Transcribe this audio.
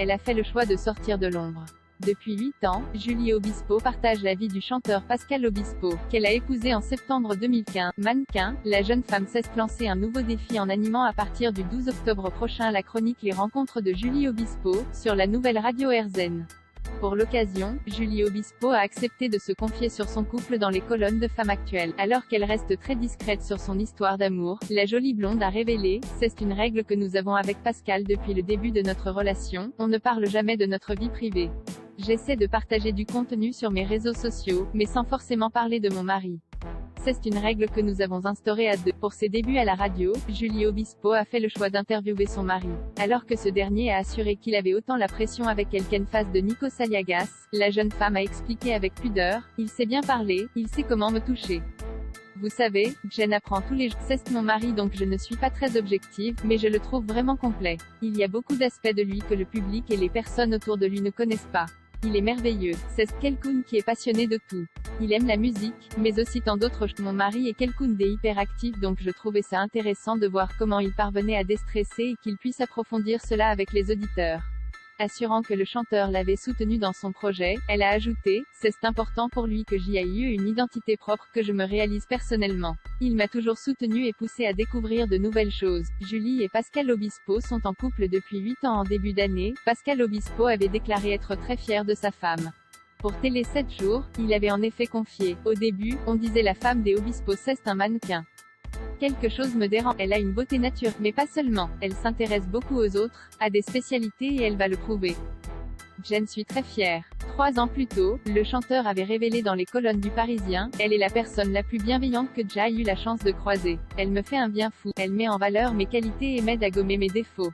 elle a fait le choix de sortir de l'ombre. Depuis 8 ans, Julie Obispo partage la vie du chanteur Pascal Obispo, qu'elle a épousé en septembre 2015. Mannequin, la jeune femme s'est lancée un nouveau défi en animant à partir du 12 octobre prochain la chronique Les Rencontres de Julie Obispo, sur la nouvelle radio RZN. Pour l'occasion, Julie Obispo a accepté de se confier sur son couple dans les colonnes de Femme Actuelle. Alors qu'elle reste très discrète sur son histoire d'amour, la jolie blonde a révélé « C'est une règle que nous avons avec Pascal depuis le début de notre relation, on ne parle jamais de notre vie privée. J'essaie de partager du contenu sur mes réseaux sociaux, mais sans forcément parler de mon mari. C'est une règle que nous avons instaurée à deux. » Pour ses débuts à la radio, Julie Obispo a fait le choix d'interviewer son mari. Alors que ce dernier a assuré qu'il avait autant la pression avec elle qu'en face de Nico Saliagas, la jeune femme a expliqué avec pudeur « Il sait bien parler, il sait comment me toucher. Vous savez, Jen apprend tous les jours. C'est mon mari donc je ne suis pas très objective, mais je le trouve vraiment complet. Il y a beaucoup d'aspects de lui que le public et les personnes autour de lui ne connaissent pas. Il est merveilleux, c'est quelqu'un qui est passionné de tout. Il aime la musique, mais aussi tant d'autres choses. Mon mari est quelqu'un d'hyperactif donc je trouvais ça intéressant de voir comment il parvenait à déstresser et qu'il puisse approfondir cela avec les auditeurs. Assurant que le chanteur l'avait soutenu dans son projet, elle a ajouté « C'est important pour lui que j'y aie eu une identité propre que je me réalise personnellement. Il m'a toujours soutenu et poussé à découvrir de nouvelles choses. » Julie et Pascal Obispo sont en couple depuis 8 ans. En début d'année, Pascal Obispo avait déclaré être très fier de sa femme. Pour Télé 7 jours, il avait en effet confié « Au début, on disait la femme des Obispo c'est un mannequin. Quelque chose me dérange, elle a une beauté naturelle, mais pas seulement, elle s'intéresse beaucoup aux autres, a des spécialités et elle va le prouver. J'en suis très fière. 3 ans plus tôt, le chanteur avait révélé dans les colonnes du Parisien « Elle est la personne la plus bienveillante que j'ai eu la chance de croiser. Elle me fait un bien fou. Elle met en valeur mes qualités et m'aide à gommer mes défauts.